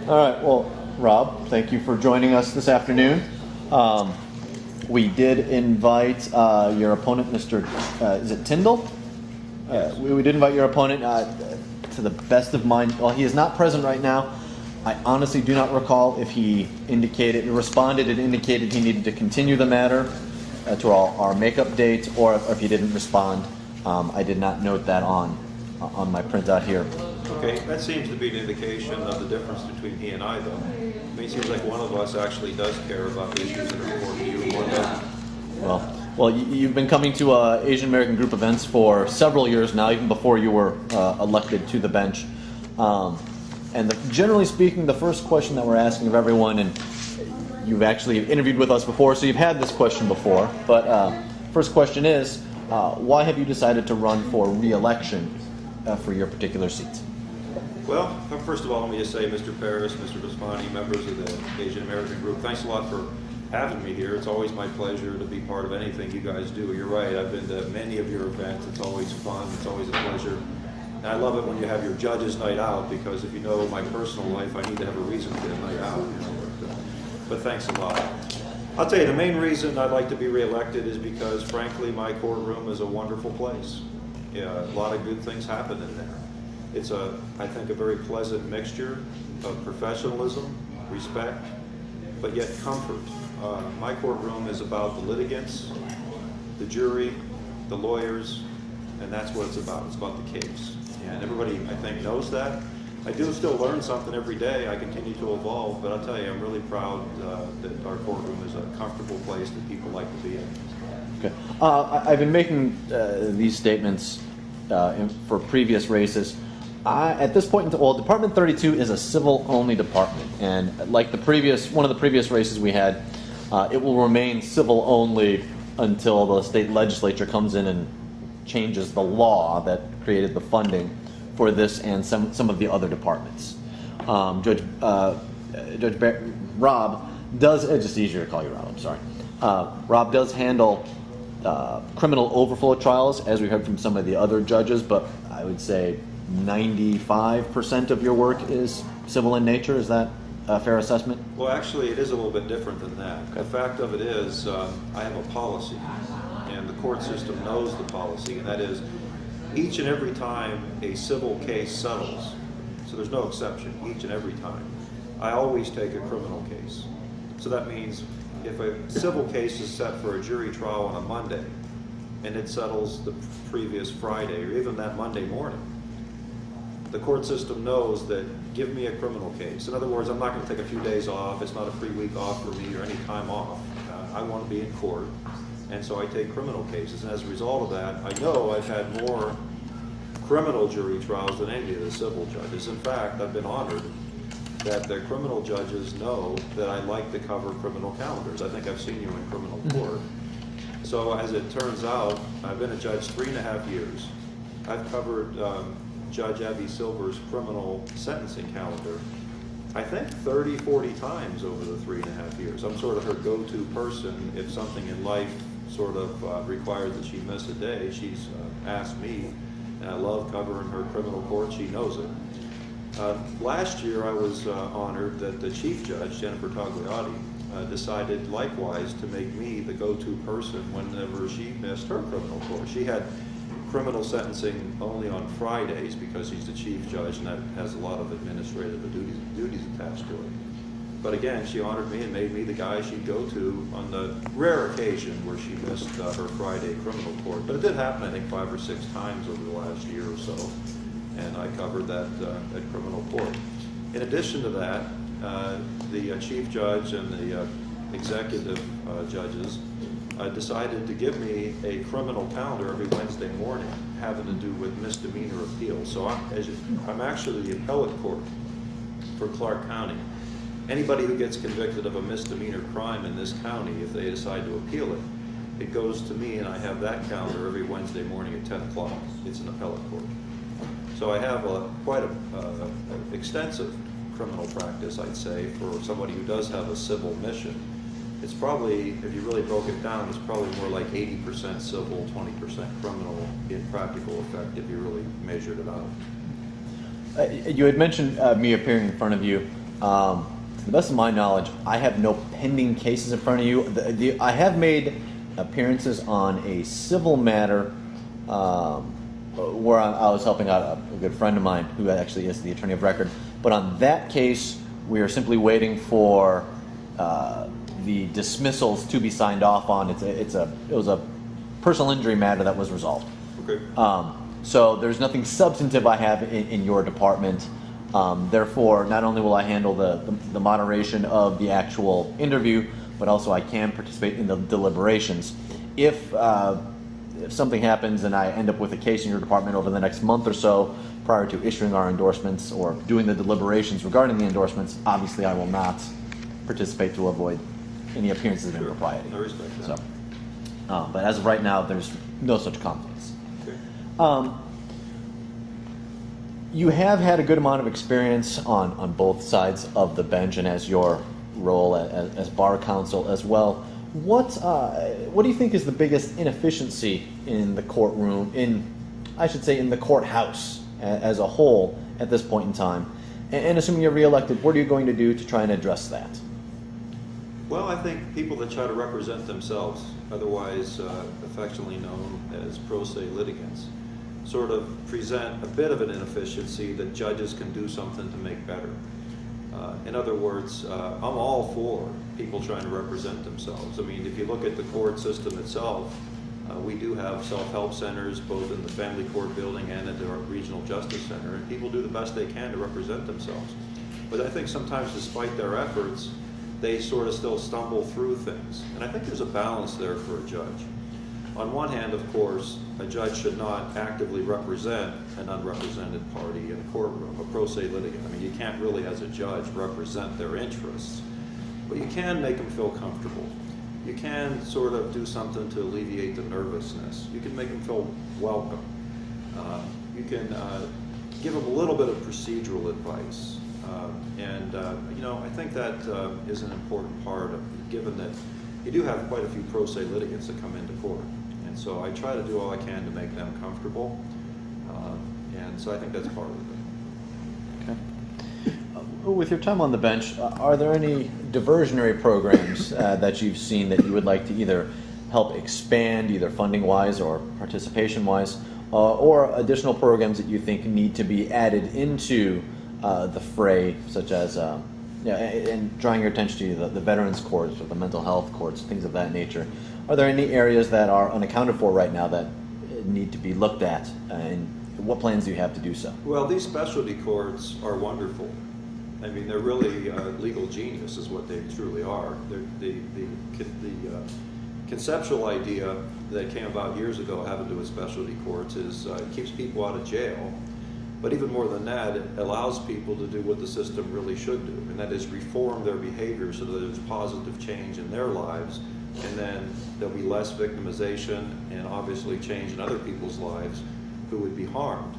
All right. Well, Rob, thank you for joining us this afternoon. We did invite your opponent, Mr. Is it Tyndall? Yes. We did invite your opponent to the best of my. Well, he is not present right now. I honestly do not recall if he responded and indicated he needed to continue the matter to our makeup date, or if he didn't respond. I did not note that on my printout here. Okay, that seems to be an indication of the difference between he and I, though. I mean, it seems like one of us actually does care about the issues that are important to you, and one doesn't. Well, you've been coming to Asian American group events for several years now, even before you were elected to the bench. And generally speaking, the first question that we're asking of everyone, and you've actually interviewed with us before, so you've had this question before, but first question is, why have you decided to run for re-election for your particular seat? Well, first of all, let me just say, Mr. Paris, Mr. Vismani, members of the Asian American group, thanks a lot for having me here. It's always my pleasure to be part of anything you guys do. You're right, I've been to many of your events. It's always fun. It's always a pleasure. And I love it when you have your judges' night out, because if you know my personal life, I need to have a reason to get a night out. But thanks a lot. I'll tell you, the main reason I'd like to be reelected is because, frankly, my courtroom is a wonderful place. Yeah, a lot of good things happen in there. It's I think, a very pleasant mixture of professionalism, respect, but yet comfort. My courtroom is about the litigants, the jury, the lawyers, and that's what it's about. It's about the case. And everybody, I think, knows that. I do still learn something every day. I continue to evolve, but I'll tell you, I'm really proud that our courtroom is a comfortable place that people like to be in. Okay. I've been making these statements for previous races. At this point, Department 32 is a civil-only department, and like one of the previous races we had, it will remain civil-only until the state legislature comes in and changes the law that created the funding for this and some of the other departments. Judge Rob does. It's just easier to call you Rob. I'm sorry. Rob does handle criminal overflow trials, as we heard from some of the other judges, but I would say 95% of your work is civil in nature. Is that a fair assessment? Well, actually, it is a little bit different than that. Okay. The fact of it is, I have a policy, and the court system knows the policy, and that is, each and every time a civil case settles, so there's no exception, each and every time, I always take a criminal case. So that means if a civil case is set for a jury trial on a Monday, and it settles the previous Friday, or even that Monday morning, the court system knows that give me a criminal case. In other words, I'm not going to take a few days off. It's not a free week off for me or any time off. I want to be in court, and so I take criminal cases. And as a result of that, I know I've had more criminal jury trials than any of the civil judges. In fact, I've been honored that the criminal judges know that I like to cover criminal calendars. I think I've seen you in criminal court. So as it turns out, I've been a judge 3.5 years. I've covered Judge Abby Silver's criminal sentencing calendar, I think 30, 40 times over the 3.5 years. I'm sort of her go-to person. If something in life sort of requires that she miss a day, she's asked me, and I love covering her criminal court. She knows it. Last year I was honored that the chief judge, Jennifer Tagliati, decided likewise to make me the go-to person whenever she missed her criminal court. She had criminal sentencing only on Fridays because she's the chief judge, and that has a lot of administrative duties attached to it. But again, she honored me and made me the guy she'd go to on the rare occasion where she missed her Friday criminal court. But it did happen, I think, 5 or 6 times over the last year or so, and I covered that criminal court. In addition to that, the chief judge and the executive judges decided to give me a criminal calendar every Wednesday morning having to do with misdemeanor appeals. So I'm actually the appellate court for Clark County. Anybody who gets convicted of a misdemeanor crime in this county, if they decide to appeal it, it goes to me, and I have that calendar every Wednesday morning at 10 o'clock. It's an appellate court. So I have quite an extensive criminal practice, I'd say, for somebody who does have a civil mission. It's probably, if you really broke it down, it's probably more like 80% civil, 20% criminal in practical effect if you really measured it out. You had mentioned me appearing in front of you To the best of my knowledge, I have no pending cases in front of you. I have made appearances on a civil matter where I was helping out a good friend of mine who actually is the attorney of record. But on that case, we are simply waiting for the dismissals to be signed off on. It was a personal injury matter that was resolved. Okay. So there's nothing substantive I have in your department. Therefore, not only will I handle the moderation of the actual interview, but also I can participate in the deliberations. If something happens and I end up with a case in your department over the next month or so, prior to issuing our endorsements or doing the deliberations regarding the endorsements, obviously I will not participate to avoid any appearances of impropriety. I respect that. So, but as of right now, there's no such conflicts. Okay. You have had a good amount of experience on both sides of the bench and as your role as bar counsel as well. What do you think is the biggest inefficiency in the courtroom, in the courthouse as a whole at this point in time? And assuming you're reelected, what are you going to do to try and address that? Well, I think people that try to represent themselves, otherwise affectionately known as pro se litigants, sort of present a bit of an inefficiency that judges can do something to make better. In other words, I'm all for people trying to represent themselves. I mean, if you look at the court system itself, we do have self-help centers both in the family court building and at the regional justice center, and people do the best they can to represent themselves. But I think sometimes despite their efforts, they sort of still stumble through things. And I think there's a balance there for a judge. On one hand, of course, a judge should not actively represent an unrepresented party in a courtroom, a pro se litigant. I mean, you can't really, as a judge, represent their interests. But you can make them feel comfortable. You can sort of do something to alleviate the nervousness. You can make them feel welcome. You can give them a little bit of procedural advice. I think that is an important part of, given that you do have quite a few pro se litigants that come into court. And so I try to do all I can to make them comfortable. And so I think that's part of it. Okay. With your time on the bench, are there any diversionary programs that you've seen that you would like to either help expand, either funding-wise or participation-wise, or additional programs that you think need to be added into the fray, such as and drawing your attention to the veterans courts or the mental health courts, things of that nature? Are there any areas that are unaccounted for right now that need to be looked at, and what plans do you have to do so? Well, these specialty courts are wonderful. I mean, they're really legal genius is what they truly are. The conceptual idea that came about years ago having to do with specialty courts is it keeps people out of jail. But even more than that, it allows people to do what the system really should do, and that is reform their behavior so that there's positive change in their lives, and then there'll be less victimization and obviously change in other people's lives who would be harmed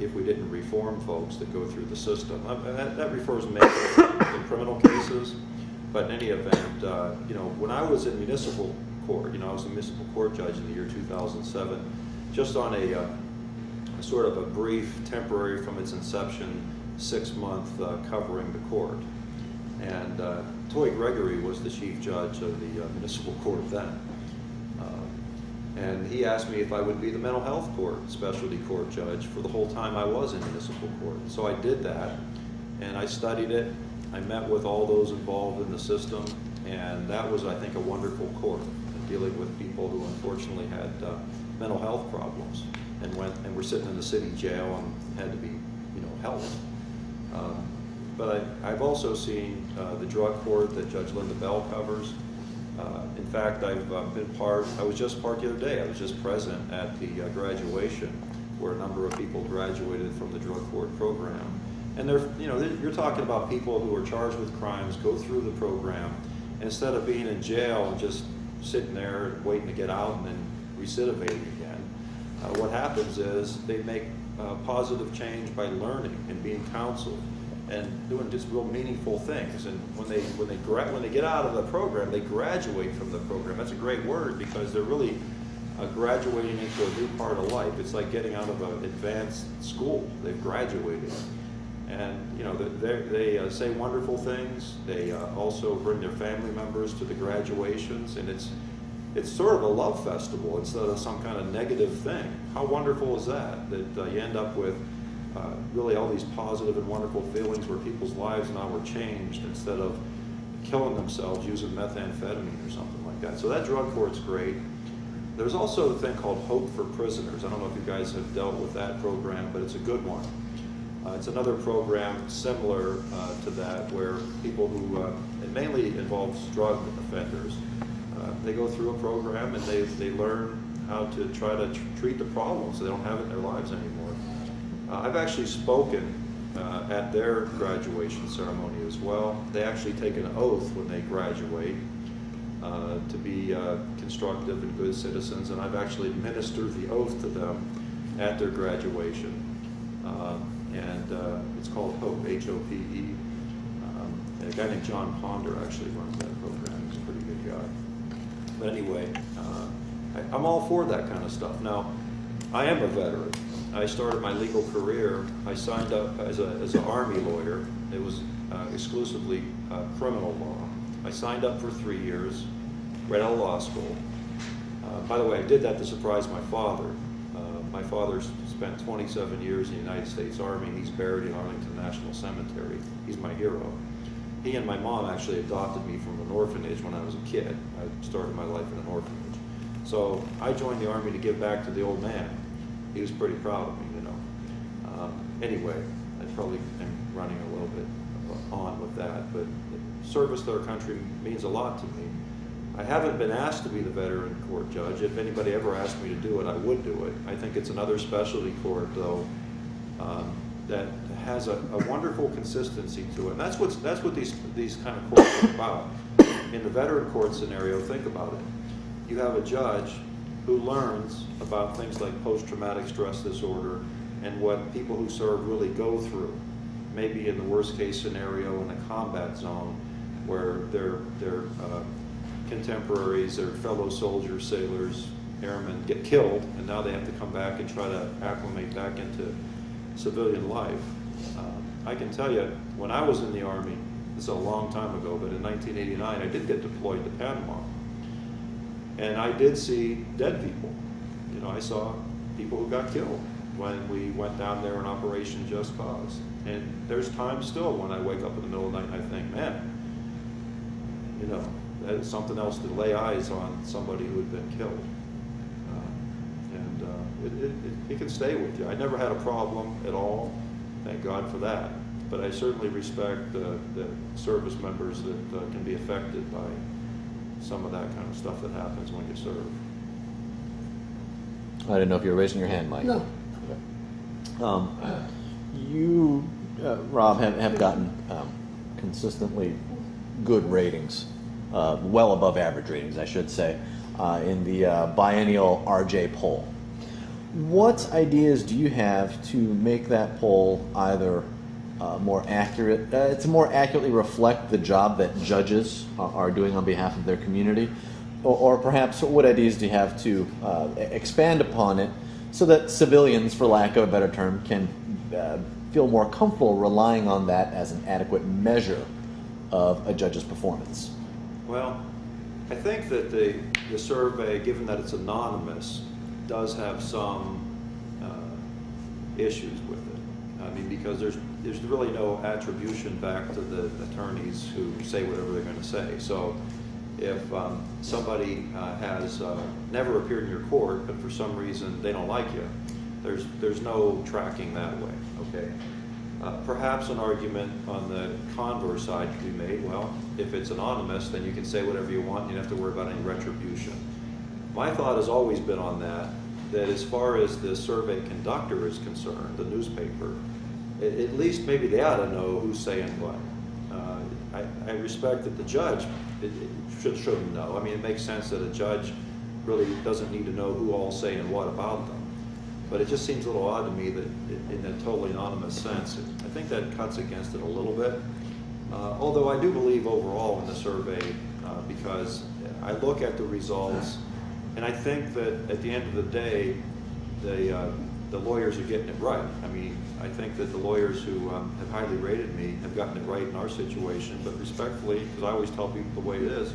if we didn't reform folks that go through the system. That refers mainly to criminal cases, but in any event, when I was in municipal court, I was a municipal court judge in the year 2007, just on a sort of a brief, temporary from its inception, 6-month covering the court. And Toy Gregory was the chief judge of the municipal court then. And he asked me if I would be the mental health court, specialty court judge for the whole time I was in municipal court. So I did that, and I studied it. I met with all those involved in the system, and that was, I think, a wonderful court, dealing with people who unfortunately had mental health problems and were sitting in the city jail and had to be, helped. But I've also seen the drug court that Judge Linda Bell covers. In fact, I was just part the other day, I was just present at the graduation where a number of people graduated from the drug court program. And you're talking about people who are charged with crimes, go through the program, and instead of being in jail and just sitting there waiting to get out and then recidivating again, what happens is they make positive change by learning and being counseled and doing just real meaningful things. And when they get out of the program, they graduate from the program. That's a great word because they're really graduating into a new part of life. It's like getting out of an advanced school. They've graduated. And they say wonderful things. They also bring their family members to the graduations, and it's sort of a love festival instead of some kind of negative thing. How wonderful is that? That you end up with really all these positive and wonderful feelings where people's lives now are changed instead of killing themselves using methamphetamine or something like that. So that drug court's great. There's also a thing called Hope for Prisoners. I don't know if you guys have dealt with that program, but it's a good one. It's another program similar to that where people who, it mainly involves drug offenders, they go through a program and they learn how to try to treat the problem so they don't have it in their lives anymore. I've actually spoken at their graduation ceremony as well. They actually take an oath when they graduate to be constructive and good citizens, and I've actually administered the oath to them at their graduation. It's called Hope, H-O-P-E. A guy named John Ponder actually runs that program. He's a pretty good guy. But anyway, I'm all for that kind of stuff. Now, I am a veteran. I started my legal career. I signed up as an Army lawyer. It was exclusively criminal law. I signed up for 3 years, right out of law school. By the way, I did that to surprise my father. My father spent 27 years in the United States Army. He's buried in Arlington National Cemetery. He's my hero. He and my mom actually adopted me from an orphanage when I was a kid. I started my life in an orphanage. So I joined the Army to give back to the old man. He was pretty proud of me, you know. Anyway, I probably am running a little bit on with that, but service to our country means a lot to me. I haven't been asked to be the veteran court judge. If anybody ever asked me to do it, I would do it. I think it's another specialty court, though, that has a wonderful consistency to it. And that's what these kind of courts are about. In the veteran court scenario, think about it. You have a judge who learns about things like post-traumatic stress disorder and what people who serve really go through. Maybe in the worst case scenario in a combat zone where their contemporaries, their fellow soldiers, sailors, airmen get killed, and now they have to come back and try to acclimate back into civilian life. I can tell you, when I was in the Army, this is a long time ago, but in 1989, I did get deployed to Panama. And I did see dead people. You know, I saw people who got killed when we went down there in Operation Just Cause. And there's times still when I wake up in the middle of the night and I think, man, you know, that is something else to lay eyes on somebody who had been killed. It can stay with you. I never had a problem at all, thank God for that. But I certainly respect the service members that can be affected by some of that kind of stuff that happens when you serve. I didn't know if you were raising your hand, Mike. No. Okay. You, Rob, have gotten consistently good ratings, well above average ratings, I should say, in the biennial RJ poll. What ideas do you have to make that poll either more accurate, to more accurately reflect the job that judges are doing on behalf of their community? Or perhaps what ideas do you have to expand upon it so that civilians, for lack of a better term, can feel more comfortable relying on that as an adequate measure of a judge's performance? Well, I think that the survey, given that it's anonymous, does have some issues with it. I mean, because there's really no attribution back to the attorneys who say whatever they're going to say. So if somebody has never appeared in your court, but for some reason they don't like you, there's no tracking that way, okay? Perhaps an argument on the converse side can be made. Well, if it's anonymous, then you can say whatever you want. You don't have to worry about any retribution. My thought has always been on that as far as the survey conductor is concerned, the newspaper, at least maybe they ought to know who's saying what. I respect that the judge shouldn't know. I mean, it makes sense that a judge really doesn't need to know who all's saying what about them. But it just seems a little odd to me that in a totally anonymous sense, I think that cuts against it a little bit. Although I do believe overall in the survey, because I look at the results, and I think that at the end of the day, the lawyers are getting it right. I mean, I think that the lawyers who have highly rated me have gotten it right in our situation, but respectfully, because I always tell people the way it is,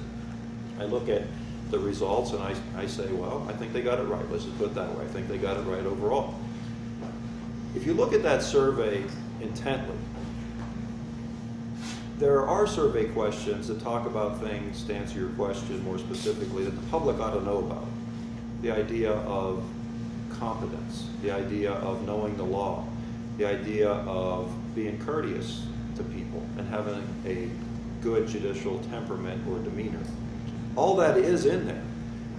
I look at the results and I say, well, I think they got it right. Let's just put it that way. I think they got it right overall. If you look at that survey intently, there are survey questions that talk about things, to answer your question more specifically, that the public ought to know about. The idea of competence, the idea of knowing the law, the idea of being courteous to people and having a good judicial temperament or demeanor. All that is in there,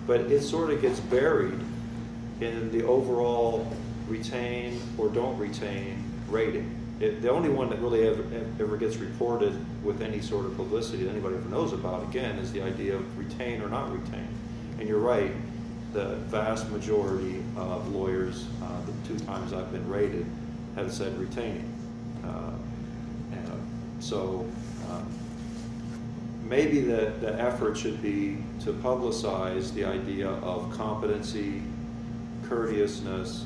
but it sort of gets buried in the overall retain or don't retain rating. The only one that really ever gets reported with any sort of publicity that anybody ever knows about, again, is the idea of retain or not retain. And you're right, the vast majority of lawyers, the 2 times I've been rated, have said retaining. Maybe the effort should be to publicize the idea of competency, courteousness,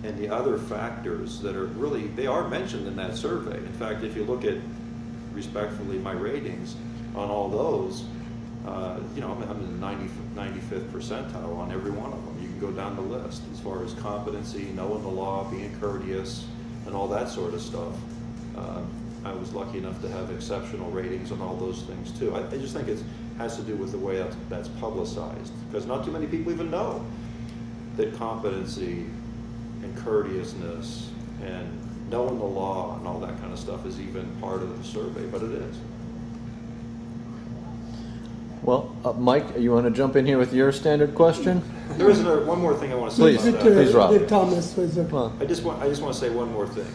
and the other factors that are really, they are mentioned in that survey. In fact, if you look at, respectfully, my ratings on all those, I'm in the 95th percentile on every one of them. You can go down the list as far as competency, knowing the law, being courteous, and all that sort of stuff. I was lucky enough to have exceptional ratings on all those things too. I just think it has to do with the way that's publicized, because not too many people even know that competency and courteousness and knowing the law and all that kind of stuff is even part of the survey, but it is. Well, Mike, you want to jump in here with your standard question? There is one more thing I want to say Please, about that. please, Rob. Thomas, please. I just want to say one more thing.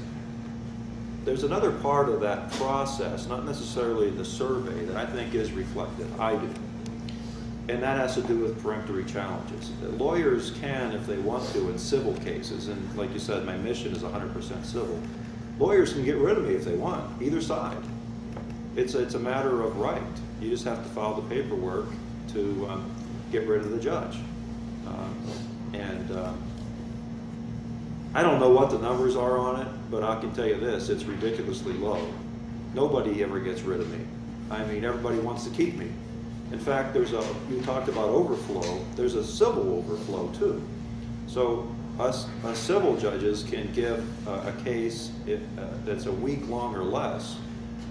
There's another part of that process, not necessarily the survey, that I think is reflected. I do. And that has to do with peremptory challenges. The lawyers can, if they want to, in civil cases, and like you said, my mission is 100% civil, lawyers can get rid of me if they want, either side. It's a matter of right. You just have to file the paperwork to get rid of the judge. I don't know what the numbers are on it, but I can tell you this, it's ridiculously low. Nobody ever gets rid of me. I mean, everybody wants to keep me. In fact, you talked about overflow, there's a civil overflow too. So us civil judges can give a case that's a week long or less.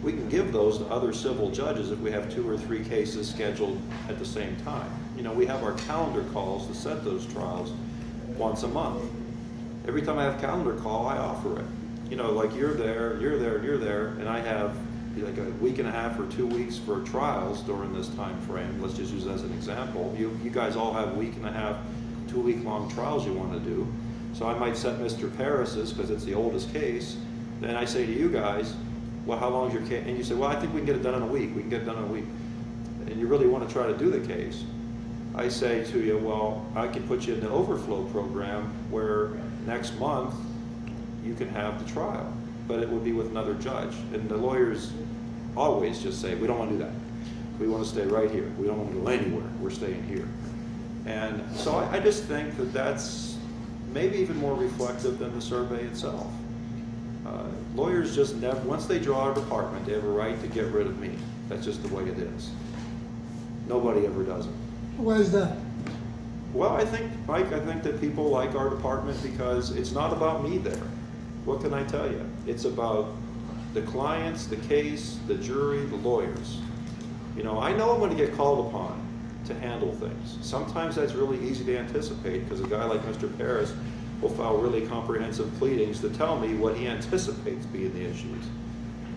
We can give those to other civil judges if we have 2 or 3 cases scheduled at the same time. We have our calendar calls to set those trials once a month. Every time I have a calendar call, I offer it. Like you're there, and I have like a week and a half or 2 weeks for trials during this time frame. Let's just use that as an example. You guys all have week and a half, 2 week long trials you want to do. So I might set Mr. Paris's because it's the oldest case. Then I say to you guys, well, how long is your case? And you say, well, I think we can get it done in a week. We can get it done in a week. And you really want to try to do the case. I say to you, well, I can put you in the overflow program where next month you can have the trial, but it would be with another judge. And the lawyers always just say, we don't want to do that. We want to stay right here. We don't want to go anywhere. We're staying here. And so I just think that that's maybe even more reflective than the survey itself. Lawyers just never, once they draw a department, they have a right to get rid of me. That's just the way it is. Nobody ever does it. Why is that? Well, Mike, I think that people like our department because it's not about me there. What can I tell you? It's about the clients, the case, the jury, the lawyers. I know I'm going to get called upon to handle things. Sometimes that's really easy to anticipate because a guy like Mr. Paris will file really comprehensive pleadings to tell me what he anticipates being the issues.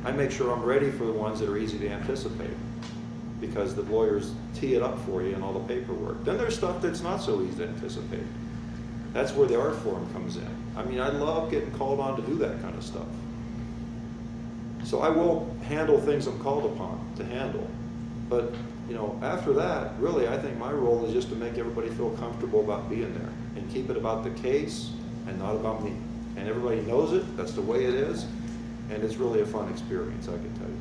I make sure I'm ready for the ones that are easy to anticipate because the lawyers tee it up for you and all the paperwork. Then there's stuff that's not so easy to anticipate. That's where the art form comes in. I mean, I love getting called on to do that kind of stuff. So I will handle things I'm called upon to handle. But, after that, really, I think my role is just to make everybody feel comfortable about being there and keep it about the case and not about me. And everybody knows it. That's the way it is. And it's really a fun experience, I can tell you.